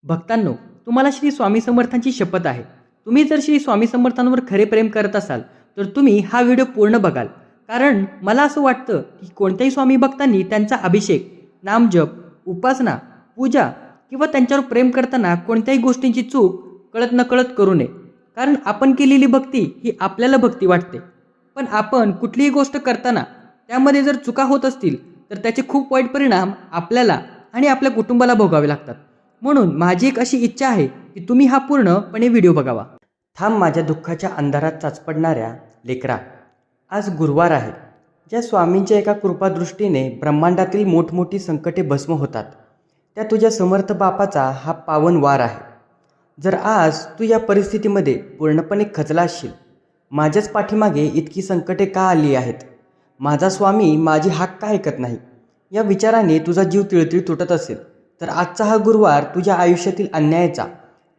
भक्तांनो, तुम्हाला श्री स्वामी समर्थांची शपथ आहे. तुम्ही जर श्री स्वामी समर्थांवर खरे प्रेम करत असाल तर तुम्ही हा व्हिडिओ पूर्ण बघाल. कारण मला असं वाटतं की कोणत्याही स्वामी भक्तांनी त्यांचा अभिषेक, नामजप, उपासना, पूजा किंवा त्यांच्यावर प्रेम करताना कोणत्याही गोष्टींची चूक कळत नकळत करू नये. कारण आपण केलेली भक्ती ही आपल्याला भक्ती वाटते, पण आपण कुठलीही गोष्ट करताना त्यामध्ये जर चुका होत असतील तर त्याचे खूप वाईट परिणाम आपल्याला आणि आपल्या कुटुंबाला भोगावे लागतात. म्हणून माझी एक अशी इच्छा आहे की तुम्ही हा पूर्णपणे व्हिडिओ बघावा. थांब माझ्या दुःखाच्या अंधारात चाचपडणाऱ्या लेकरा, आज गुरुवार आहे. ज्या स्वामींच्या एका कृपादृष्टीने ब्रह्मांडातील मोठमोठी संकटे भस्म होतात, त्या तुझ्या समर्थ बापाचा हा पावन वार आहे. जर आज तू या परिस्थितीमध्ये पूर्णपणे खचला असशील, माझ्याच पाठीमागे इतकी संकटे का आली आहेत, माझा स्वामी माझी हाक का ऐकत नाही, या विचाराने तुझा जीव तिळतिळ तुटत असेल, तर आजचा हा गुरुवार तुझ्या आयुष्यातील अन्यायाचा,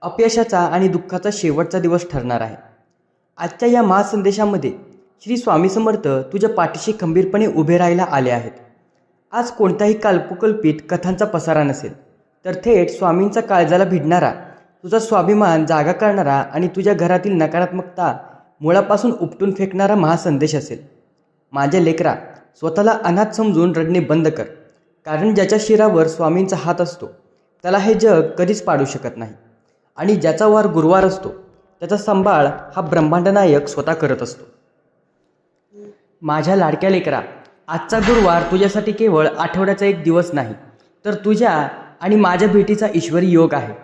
अपयशाचा आणि दुःखाचा शेवटचा दिवस ठरणार आहे. आजच्या या महासंदेशामध्ये श्री स्वामी समर्थ तुझ्या पाठीशी खंबीरपणे उभे राहायला आले आहेत. आज कोणताही कल्पकल्पित कथांचा पसारा नसेल, तर थेट स्वामींचा काळजाला भिडणारा, तुझा स्वाभिमान जागा करणारा आणि तुझ्या घरातील नकारात्मकता मुळापासून उपटून फेकणारा महासंदेश असेल. माझ्या लेकरा, स्वतःला अनाथ समजून रडणे बंद कर. कारण ज्याच्या शिरावर स्वामींचा हात असतो त्याला हे जग कधीच पाडू शकत नाही. आणि ज्याचा वार गुरुवार असतो त्याचा सांभाळ हा ब्रह्मांडनायक स्वतः करत असतो. माझ्या लाडक्या लेकरा, आजचा गुरुवार तुझ्यासाठी केवळ आठवड्याचा एक दिवस नाही, तर तुझ्या आणि माझ्या भेटीचा ईश्वरी योग आहे.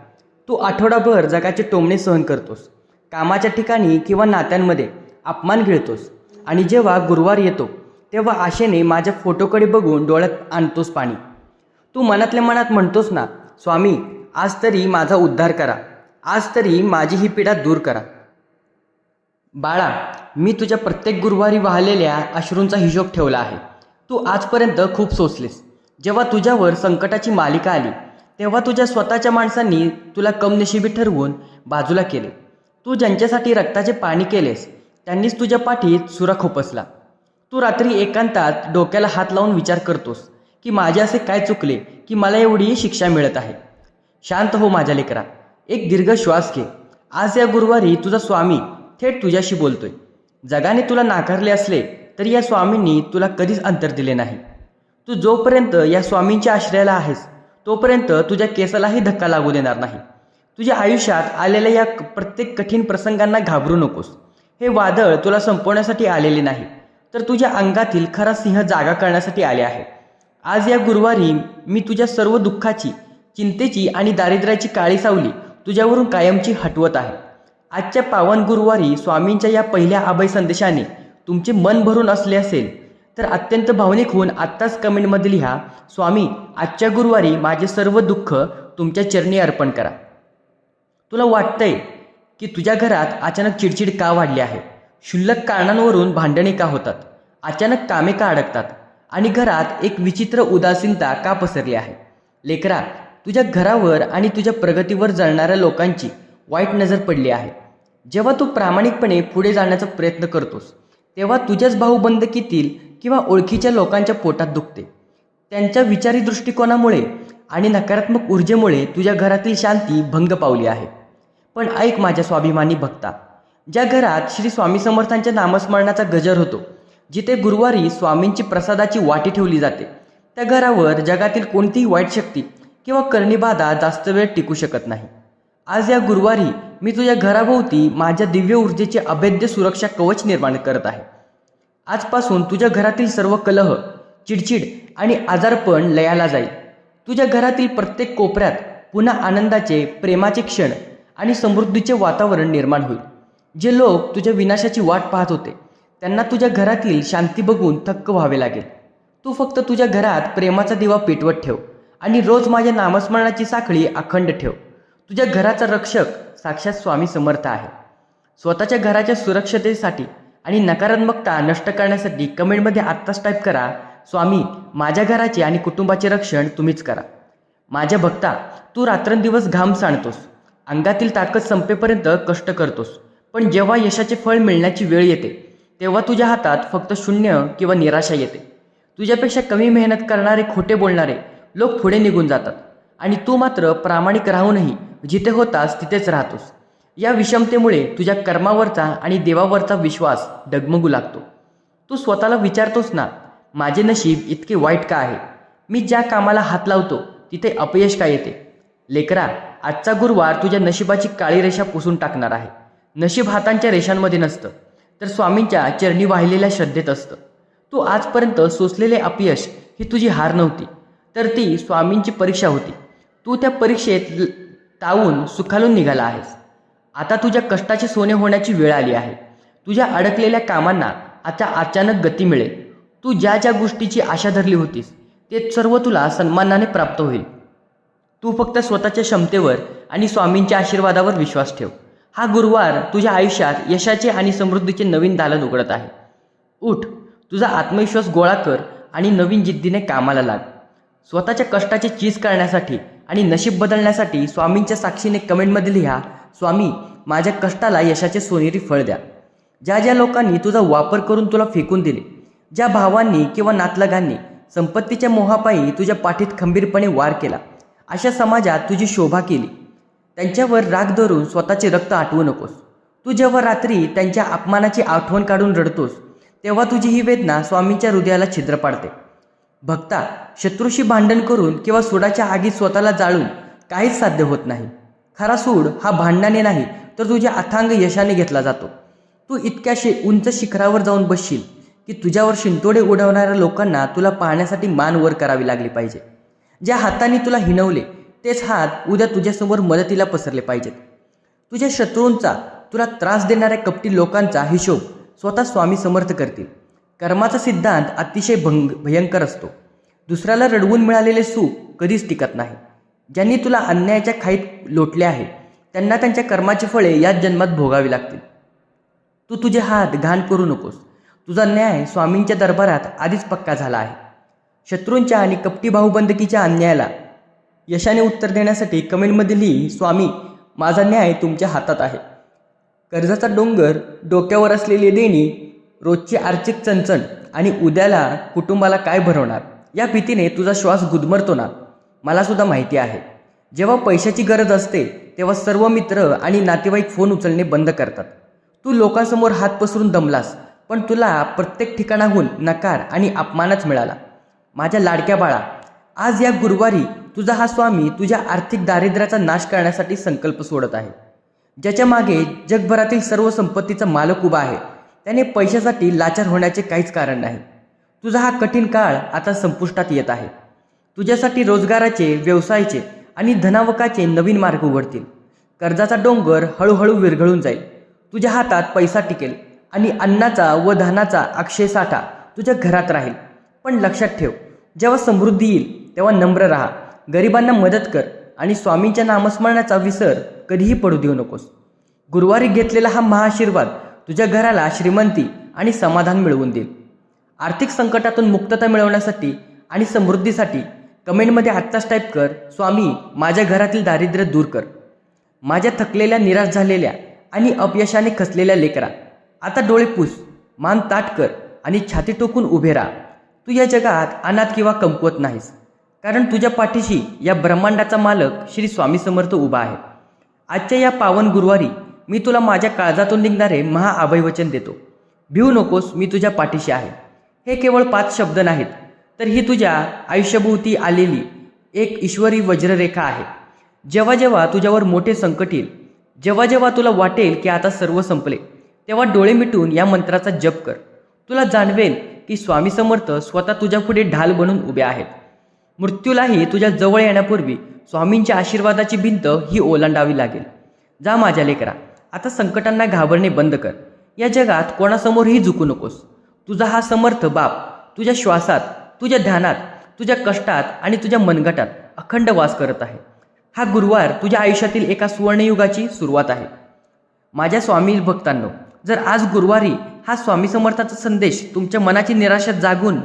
तू आठवडाभर जगाचे टोमणे सहन करतोस, कामाच्या ठिकाणी किंवा नात्यांमध्ये अपमान गिळतोस, आणि जेव्हा गुरुवार येतो तेव्हा आशेने माझ्या फोटोकडे बघून डोळ्यात आणतोस पाणी. तू मनातल्या मनात म्हणतोस ना, स्वामी आज तरी माझा उद्धार करा, आज तरी माझी ही पीडा दूर करा. बाळा, मी तुझ्या प्रत्येक गुरुवारी वाहलेल्या अश्रूंचा हिशोब ठेवला आहे. तू आजपर्यंत खूप सोसलेस. जेव्हा तुझ्यावर संकटाची मालिका आली तेव्हा तुझ्या स्वतःच्या माणसांनी तुला कमनशिबी ठरवून बाजूला केले. तू ज्यांच्यासाठी रक्ताचे पाणी केलेस त्यांनीच तुझ्या पाठीत सुरा खोपसला. तू रात्री एकांतात डोक्याला हात लावून विचार करतोस की माझे असे काय चुकले की मला एवढी शिक्षा मिळत आहे. शांत हो माझ्या लेकरा, एक दीर्घ श्वास घे. आज या गुरुवारी तुझा स्वामी थेट तुझ्याशी बोलतोय. जगाने तुला नाकारले असले तरी या स्वामींनी तुला कधीच अंतर दिले नाही. तू जोपर्यंत या स्वामींच्या आश्रयाला आहेस तोपर्यंत तुझ्या केसालाही धक्का लागू देणार नाही. तुझ्या आयुष्यात आलेल्या या प्रत्येक कठीण प्रसंगांना घाबरू नकोस. हे वादळ तुला संपवण्यासाठी आलेले नाही, तर तुझ्या अंगातील खरा सिंह जागा करण्यासाठी आले आहे. आज या गुरुवारी मी तुझ्या सर्व दुःखाची, चिंतेची आणि दारिद्र्याची काळी सावली तुझ्यावरून कायमची हटवत आहे. आजच्या पावन गुरुवारी स्वामींच्या या पहिल्या अभय संदेशाने तुमचे मन भरून असले असेल तर अत्यंत भावनिक होऊन आत्ताच कमेंटमध्ये लिहा, स्वामी आजच्या गुरुवारी माझे सर्व दुःख तुमच्या चरणी अर्पण करा. तुला वाटतंय की तुझ्या घरात अचानक चिडचिड का वाढली आहे, क्षुल्लक कारणांवरून भांडणे का होतात, अचानक कामे का अडकतात आणि घरात एक विचित्र उदासीनता का पसरली आहे. लेकरा, तुझ्या घरावर आणि तुझ्या प्रगतीवर जळणाऱ्या लोकांची वाईट नजर पडली आहे. जेव्हा तू प्रामाणिकपणे पुढे जाण्याचा प्रयत्न करतोस तेव्हा तुझ्याच भाऊबंदकीतील किंवा ओळखीच्या लोकांच्या पोटात दुखते. त्यांच्या विचारी दृष्टिकोनामुळे आणि नकारात्मक ऊर्जेमुळे तुझ्या घरातील शांती भंग पावली आहे. पण ऐक माझ्या स्वाभिमानी भक्ता, ज्या घरात श्री स्वामी समर्थांच्या नामस्मरणाचा गजर होतो, जिथे गुरुवारी स्वामींची प्रसादाची वाटी ठेवली जाते, त्या घरावर जगातील कोणतीही वाईट शक्ती किंवा कर्णीबाधा जास्त वेळ टिकू शकत नाही. आज या गुरुवारी मी तुझ्या घराभोवती माझ्या दिव्य ऊर्जेचे अभेद्य सुरक्षा कवच निर्माण करत आहे. आजपासून तुझ्या घरातील सर्व कलह, चिडचिड आणि आजारपण लयाला जाईल. तुझ्या घरातील प्रत्येक कोपऱ्यात पुन्हा आनंदाचे, प्रेमाचे क्षण आणि समृद्धीचे वातावरण निर्माण होईल. जे लोक तुझ्या विनाशाची वाट पाहत होते त्यांना तुझ्या घरातील शांती बघून थक्क व्हावे लागेल. तू फक्त तुझ्या घरात प्रेमाचा दिवा पेटवत ठेव आणि रोज माझ्या नामस्मरणाची साखळी अखंड ठेव. तुझ्या घराचा रक्षक साक्षात स्वामी समर्थ आहे. स्वतःच्या घराच्या सुरक्षतेसाठी आणि नकारात्मकता नष्ट करण्यासाठी कमेंटमध्ये आत्ताच टाईप करा, स्वामी माझ्या घराचे आणि कुटुंबाचे रक्षण तुम्हीच करा. माझ्या भक्ता, तू रात्रंदिवस घाम सांडतोस, अंगातील ताकद संपेपर्यंत कष्ट करतोस, पण जेव्हा यशाचे फळ मिळण्याची वेळ येते तेव्हा तुझ्या हातात फक्त शून्य किंवा निराशा येते. तुझ्यापेक्षा कमी मेहनत करणारे, खोटे बोलणारे लोक पुढे निघून जातात आणि तू मात्र प्रामाणिक राहूनही जिथे होतास तिथेच राहतोस. या विषमतेमुळे तुझ्या कर्मावरचा आणि देवावरचा विश्वास डगमगू लागतो. तू स्वतःला विचारतोस ना, माझे नशीब इतके वाईट का आहे? मी ज्या कामाला हात लावतो तिथे अपयश का येते? लेकरा, आजचा गुरुवार तुझ्या नशिबाची काळी रेषा पुसून टाकणार आहे. नशीब हातांच्या रेषांमध्ये नसतं, तर स्वामींच्या चरणी वाहिलेल्या श्रद्धेत असतं. तू आजपर्यंत सोसलेले अपयश ही तुझी हार नव्हती, तर ती स्वामींची परीक्षा होती. तू त्या परीक्षेत तावून सुखालून निघाला आहेस. आता तुझ्या कष्टाचे सोने होण्याची वेळ आली आहे. तुझ्या अडकलेल्या कामांना आता अचानक गती मिळेल. तू ज्या ज्या गोष्टीची आशा धरली होतीस ते सर्व तुला सन्मानाने प्राप्त होईल. तू फक्त स्वतःच्या क्षमतेवर आणि स्वामींच्या आशीर्वादावर विश्वास ठेव. हा गुरुवार तुझ्या आयुष्यात यशाचे आणि समृद्धीचे नवीन दालन उघडत आहे. उठ, तुझा आत्मविश्वास गोळा कर आणि नवीन जिद्दीने कामाला लाग. स्वतःच्या कष्टाचे चीज करण्यासाठी आणि नशीब बदलण्यासाठी स्वामींच्या साक्षीने कमेंटमध्ये लिहा, स्वामी माझ्या कष्टाला यशाचे सोनेरी फळ द्या. ज्या ज्या लोकांनी तुझा वापर करून तुला फेकून दिले, ज्या भावांनी किंवा नातलगांनी संपत्तीच्या मोहापायी तुझ्या पाठीत खंबीरपणे वार केला, अशा समाजात तुझी शोभा केली, त्यांच्यावर राग धरून स्वतःचे रक्त आटवू नकोस. तू जेव्हा रात्री त्यांच्या अपमानाची आठवण काढून रडतोस तेव्हा तुझी ही वेदना स्वामींच्या हृदयाला छिद्र पाडते. भक्ता, शत्रूशी भांडण करून किंवा सुडाच्या आगीत स्वतःला जाळून काहीच साध्य होत नाही. खरा सूड हा भांडणाने नाही तर तुझ्या अथांग यशाने घेतला जातो. तू इतक्याशे उंच शिखरावर जाऊन बसशील की तुझ्यावर शिंतोडे उडवणाऱ्या लोकांना तुला पाहण्यासाठी मान वर करावी लागली पाहिजे. ज्या हाताने तुला हिणवले तेच हात उद्या तुझ्यासमोर मदतीला पसरले पाहिजेत. तुझ्या शत्रूंचा, तुला त्रास देणाऱ्या कपटी लोकांचा हिशोब स्वतः स्वामी समर्थ करतील. कर्माचा सिद्धांत अतिशय भयंकर असतो. दुसऱ्याला रडवून मिळालेले सुख कधीच टिकत नाही. ज्यांनी तुला अन्यायाच्या खाईत लोटले आहे त्यांना त्यांच्या कर्माची फळे याच जन्मात भोगावी लागतील. तू तुझे हात घाण करू नकोस. तुझा न्याय स्वामींच्या दरबारात आधीच पक्का झाला आहे. शत्रूंच्या आणि कपटी भाऊबंदकीच्या अन्यायाला यशाने उत्तर देण्यासाठी कमेंटमध्ये लिही, स्वामी माझा न्याय तुमच्या हातात आहे. कर्जाचा डोंगर, डोक्यावर असलेली देणी, रोजची आर्थिक चणचण आणि उद्याला कुटुंबाला काय भरवणार या भीतीने तुझा श्वास गुदमरतो ना. मला सुद्धा माहिती आहे, जेव्हा पैशाची गरज असते तेव्हा सर्व मित्र आणि नातेवाईक फोन उचलणे बंद करतात. तू लोकांसमोर हात पसरून दमलास, पण तुला प्रत्येक ठिकाणाहून नकार आणि अपमानच मिळाला. माझ्या लाडक्या बाळा, आज या गुरुवारी तुझा हा स्वामी तुझ्या आर्थिक दारिद्र्याचा नाश करण्यासाठी संकल्प सोडत आहे. ज्याच्या मागे जगभरातील सर्व संपत्तीचा मालक उभा आहे त्याने पैशासाठी लाचार होण्याचे काहीच कारण नाही. तुझा हा कठीण काळ आता संपुष्टात येत आहे. तुझ्यासाठी रोजगाराचे, व्यवसायाचे आणि धनावकाचे नवीन मार्ग उघडतील. कर्जाचा डोंगर हळूहळू विरघळून जाईल. तुझ्या हातात पैसा टिकेल आणि अन्नाचा व धानाचा अक्षय साठा तुझ्या घरात राहील. पण लक्षात ठेव, जेव्हा समृद्धी येईल तेव्हा नम्र राहा, गरिबांना मदत कर आणि स्वामींच्या नामस्मरणाचा विसर कधीही पडू देऊ नकोस. गुरुवारी घेतलेला हा महाआशीर्वाद तुझ्या घराला श्रीमंती आणि समाधान मिळवून देईल. आर्थिक संकटातून मुक्तता मिळवण्यासाठी आणि समृद्धीसाठी कमेंटमध्ये आत्ताच टाईप कर, स्वामी माझ्या घरातील दारिद्र्य दूर कर. माझ्या थकलेल्या, निराश झालेल्या आणि अपयशाने खचलेल्या लेकरा, आता डोळे पुस, मान ताठ कर आणि छाती टोकून उभे राहा. तू या जगात अनाथ किंवा कमकुवत नाहीस, कारण तुझ्या पाठीशी या ब्रह्मांडाचा मालक श्री स्वामी समर्थ उभा आहे. आजच्या या पावन गुरुवारी मी तुला माझ्या काळजातून निघणारे महाअभयवचन देतो. भिवू नकोस, मी तुझ्या पाठीशी आहे. हे केवळ 5 शब्द नाहीत, तर ही तुझ्या आयुष्यभोवती आलेली एक ईश्वरी वज्ररेखा आहे. जेव्हा जेव्हा तुझ्यावर मोठे संकट येईल, जेव्हा जेव्हा तुला वाटेल की आता सर्व संपले, तेव्हा डोळे मिटून या मंत्राचा जप कर. तुला जाणवेल की स्वामी समर्थ स्वतः तुझ्यापुढे ढाल बनून उभे आहेत. मृत्यूलाही तुझ्या जवळ येण्यापूर्वी स्वामींच्या आशीर्वादाची भिंत ही ओलांडावी लागेल. जा माझ्या लेकरा, आता संकटांना घाबरणे बंद कर. या जगात कोणासमोरही झुकू नकोस. तुझा हा समर्थ बाप तुझ्या श्वासात, तुझ्या ध्यानात, तुझ्या कष्टात आणि तुझ्या मनगटात अखंड वास करत आहे. हा गुरुवार तुझ्या आयुष्यातील एका सुवर्णयुगाची सुरुवात आहे. माझ्या स्वामी भक्तांनो, जर आज गुरुवारी हा स्वामी समर्थाचा संदेश तुमच्या मनाची निराशा जागून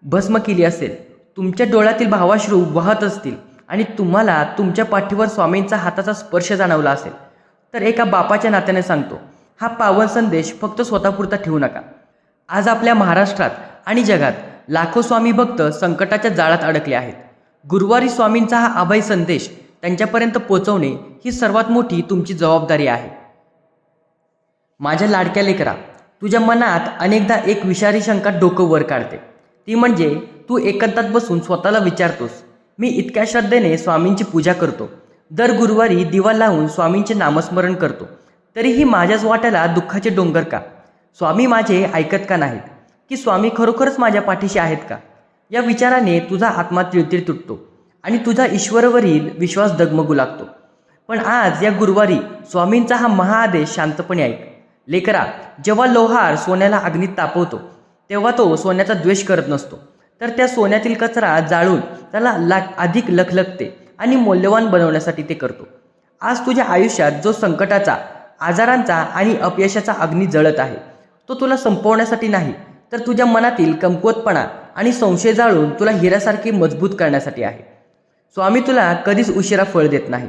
भस्म केली असेल, तुमच्या डोळ्यातील भावाश्रू वाहत असतील आणि तुम्हाला तुमच्या पाठीवर स्वामींचा हाताचा स्पर्श जाणवला असेल, तर एका बापाच्या नात्याने सांगतो, हा पावन संदेश फक्त स्वतःपुरता ठेवू नका. आज आपल्या महाराष्ट्रात आणि जगात लाखो स्वामी भक्त संकटाच्या जाळ्यात अडकले आहेत. गुरुवारी स्वामींचा हा अभय संदेश त्यांच्यापर्यंत पोहोचवणे ही सर्वात मोठी तुमची जबाबदारी आहे. माझ्या लाडक्या लेकरा, तुझ्या मनात अनेकदा एक विषारी शंका डोकं वर काढते. ती म्हणजे तू एकांतात बसून स्वतःला विचारतोस, मी इतक्या श्रद्धेने स्वामींची पूजा करतो, दर गुरुवारी दिवा लावून स्वामींचे नामस्मरण करतो, तरीही माझ्याच वाट्याला दुःखाचे डोंगर का? स्वामी माझे ऐकत का नाहीत? की स्वामी खरोखरच माझ्या पाठीशी आहेत का? या विचाराने तुझा आत्मा तिळतिळ तुटतो आणि तुझा ईश्वरावरील विश्वास डगमगू लागतो. पण आज या गुरुवारी स्वामींचा हा महाआदेश शांतपणे ऐक. लेकरा, जेव्हा लोहार सोन्याला अग्नीत तापवतो तेव्हा तो सोन्याचा द्वेष करत नसतो, तर त्या सोन्यातील कचरा जाळून त्याला अधिक लखलखते आणि मौल्यवान बनवण्यासाठी ते करतो. आज तुझ्या आयुष्यात जो संकटाचा, आजारांचा आणि अपयशाचा अग्नी जळत आहे, तो तुला संपवण्यासाठी नाही, तर तुझ्या मनातील कमकुवतपणा आणि संशय जाळून तुला हिऱ्यासारखे मजबूत करण्यासाठी आहे. स्वामी तुला कधीच उशिरा फळ देत नाही.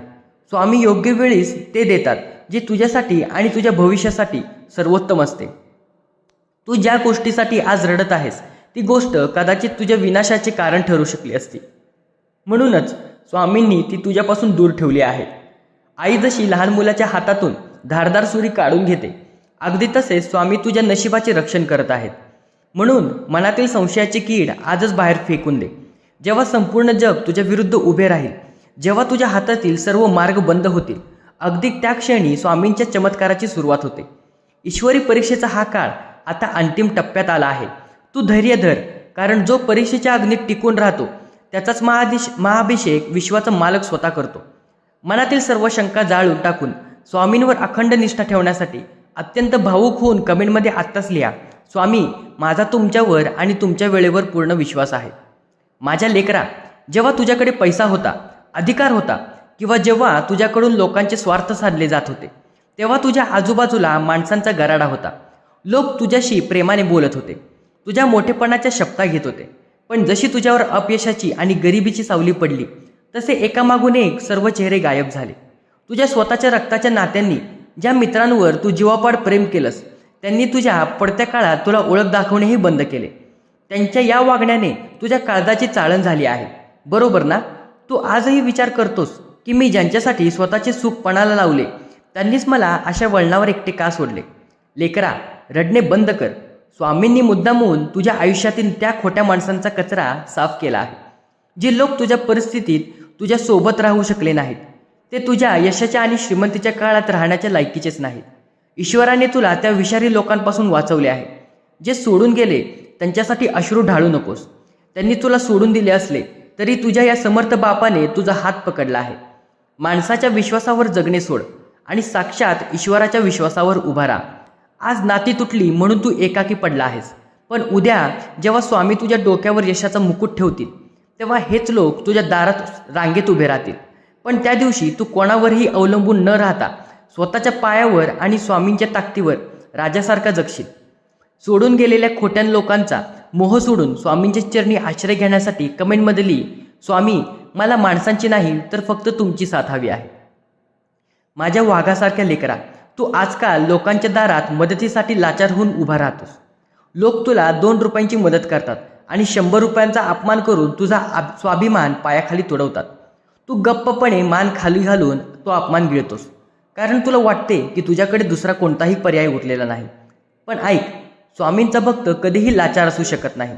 स्वामी योग्य वेळीच ते देतात जे तुझ्यासाठी आणि तुझ्या भविष्यासाठी सर्वोत्तम असते. तू ज्या गोष्टीसाठी आज रडत आहेस ती गोष्ट कदाचित तुझ्या विनाशाचे कारण ठरू शकली असती. म्हणूनच स्वामींनी ती तुझ्यापासून दूर ठेवली आहे. आई जशी लहान मुलाच्या हातातून धारदार सुरी काढून घेते, अगदी तसेच स्वामी तुझ्या नशिबाचे रक्षण करत आहेत. म्हणून मनातील संशयाची कीड आजच बाहेर फेकून दे. जेव्हा संपूर्ण जग तुझ्या विरुद्ध उभे राहील, जेव्हा तुझ्या हातातील सर्व मार्ग बंद होतील, अगदी त्या क्षणी स्वामींच्या चमत्काराची सुरुवात होते. ईश्वरी परीक्षेचा हा काळ आता अंतिम टप्प्यात आला आहे. तू धैर्य धर, कारण जो परीक्षेच्या अग्नीत टिकून राहतो त्याचाच महाअभिषेक विश्वाचा मालक स्वतः करतो. मनातील सर्व शंका जाळून टाकून स्वामींवर अखंड निष्ठा ठेवण्यासाठी अत्यंत भावूक होऊन कमेंटमध्ये आत्ताच लिहा, स्वामी, माझा तुमच्यावर आणि तुमच्या वेळेवर पूर्ण विश्वास आहे. माझ्या लेकरा, जेव्हा तुझ्याकडे पैसा होता, अधिकार होता, किंवा जेव्हा तुझ्याकडून लोकांचे स्वार्थ साधले जात होते, तेव्हा तुझ्या आजूबाजूला माणसांचा गराडा होता. लोक तुझ्याशी प्रेमाने बोलत होते, तुझ्या मोठेपणाच्या शपथा घेत होते. पण जशी तुझ्यावर अपयशाची आणि गरिबीची सावली पडली, तसे एकामागून एक सर्व चेहरे गायब झाले. तुझ्या स्वतःच्या रक्ताच्या नात्यांनी, ज्या मित्रांवर तू जीवापाड प्रेम केलंस, त्यांनी तुझ्या पडत्या काळात तुला ओळख दाखवणेही बंद केले. त्यांच्या या वागण्याने तुझ्या काळजाची चाळण झाली आहे, बरोबर ना? तू आजही विचार करतोस की मी ज्यांच्यासाठी स्वतःचे सुख पणाला लावले त्यांनीच मला अशा वळणावर एकटे का सोडले? लेकरा, रडणे बंद कर. स्वामींनी मुद्दामून तुझ्या आयुष्यातील त्या खोट्या माणसांचा कचरा साफ केला आहे. जे लोक तुझ्या परिस्थितीत तुझ्या सोबत राहू शकले नाहीत, ते तुझ्या यशाच्या आणि श्रीमंतीच्या काळात राहण्याच्या लायकीचेच नाहीत. ईश्वराने तुला त्या विषारी लोकांपासून वाचवले आहे. जे सोडून गेले त्यांच्यासाठी अश्रू ढाळू नकोस. त्यांनी तुला सोडून दिले असले तरी तुझ्या या समर्थ बापाने तुझा हात पकडला आहे. माणसाच्या विश्वासावर जगणे सोड आणि साक्षात ईश्वराच्या विश्वासावर उभा राहा. आज नाती तुटली म्हणून तू एकाकी पडला आहेस, पण उद्या जेव्हा स्वामी तुझ्या डोक्यावर यशाचा मुकुट ठेवतील, तेव्हा हेच लोक तुझ्या दारात रांगेत उभे राहतील. पण त्या दिवशी तू कोणावरही अवलंबून न राहता स्वतःच्या पायावर आणि स्वामींच्या ताकदीवर राजासारखा जगशील. सोडून गेलेल्या खोट्या लोकांचा मोह सोडून स्वामींच्या चरणी आश्रय घेण्यासाठी कमेंटमध्ये लिही, स्वामी, मला माणसांची नाही तर फक्त तुमची साथ हवी आहे. माझ्या वाघासारख्या लेकरा, तू आजकाल लोकांच्या दारात मदतीसाठी लाचार होऊन उभा राहतोस. लोक तुला 2 रुपयांची मदत करतात आणि 100 रुपयांचा अपमान करून तुझा स्वाभिमान पायाखाली तुडवतात. तू गप्पपणे मान खाली घालून तो अपमान गिळतोस, कारण तुला वाटते की तुझ्याकडे दुसरा कोणताही पर्याय उरलेला नाही. पण ऐक, स्वामींचा भक्त कधीही लाचार असू शकत नाही.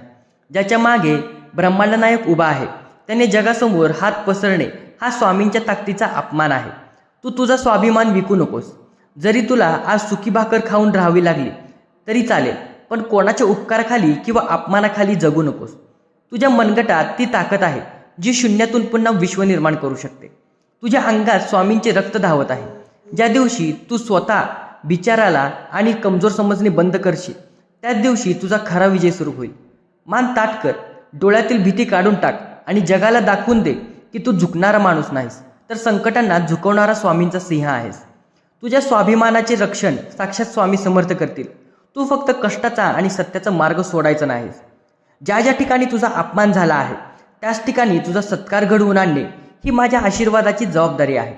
ज्याच्या मागे ब्रह्मांडनायक उभा आहे त्याने जगासमोर हात पसरणे हा स्वामींच्या ताकदीचा अपमान आहे. तू तुझा स्वाभिमान विकू नकोस. जरी तुला आज सुकी भाकर खाऊन राहावी लागली तरी चालेल, पण कोणाच्या उपकाराखाली किंवा अपमानाखाली जगू नकोस. तुझ्या मनगटात ती ताकद आहे जी शून्यातून पुन्हा विश्व निर्माण करू शकते. तुझ्या अंगात स्वामींचे रक्त धावत आहे. ज्या दिवशी तू स्वतः बिचाराला आणि कमजोर समजणे बंद करशील, त्याच दिवशी तुझा खरा विजय सुरू होईल. मान ताठ कर, डोळ्यातील भीती काढून टाक आणि जगाला दाखवून दे की तू झुकणारा माणूस नाहीस, तर संकटांना झुकवणारा स्वामींचा सिंह आहेस. तुझ्या स्वाभिमानाचे रक्षण साक्षात स्वामी समर्थ करतील. तू फक्त कष्टाचा आणि सत्याचा मार्ग सोडायचा नाहीस. ज्या ज्या ठिकाणी तुझा अपमान झाला आहे त्याच ठिकाणी तुझा सत्कार घडवून आणणे ही माझ्या आशीर्वादाची जबाबदारी आहे.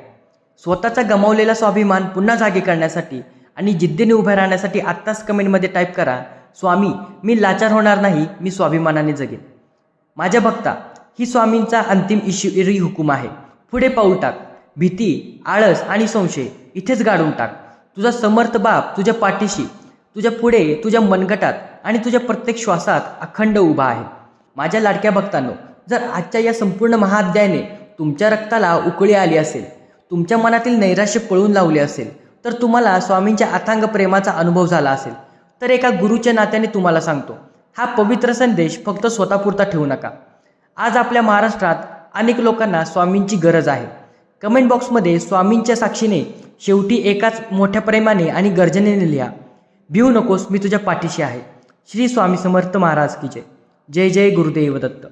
स्वतःचा गमावलेला स्वाभिमान पुन्हा जागे करण्यासाठी आणि जिद्दीने उभे राहण्यासाठी आत्ताच कमेंटमध्ये टाईप करा, स्वामी, मी लाचार होणार नाही, मी स्वाभिमानाने जगेन. माझ्या भक्ता, ही स्वामींचा अंतिम ईश्वरी हुकूम आहे. पुढे पाऊल टाक. भीती, आळस आणि संशय इथेच गाडून टाक. तुझा समर्थ बाप तुझ्या पाठीशी, तुझ्या पुढे, तुझ्या मनगटात आणि तुझ्या प्रत्येक श्वासात अखंड उभा आहे. माझ्या लाडक्या भक्तांनो, जर आजच्या या संपूर्ण महाअध्यायाने तुमच्या रक्ताला उकळी आली असेल, तुमच्या मनातील नैराश्य पळून लावले असेल, तर तुम्हाला स्वामींच्या अथांग प्रेमाचा अनुभव झाला असेल, तर एका गुरुच्या नात्याने तुम्हाला सांगतो, हा पवित्र संदेश फक्त स्वतःपुरता ठेवू नका. आज आपल्या महाराष्ट्रात अनेक लोकांना स्वामींची गरज आहे. कमेंट बॉक्समध्ये स्वामींच्या साक्षीने शेवटी एकाच मोठ्या प्रेमाने आणि गर्जनेने लिहा, भिवू नकोस, मी तुझ्या पाठीशी आहे. श्री स्वामी समर्थ महाराज की जय. जय जय गुरुदेव दत्त.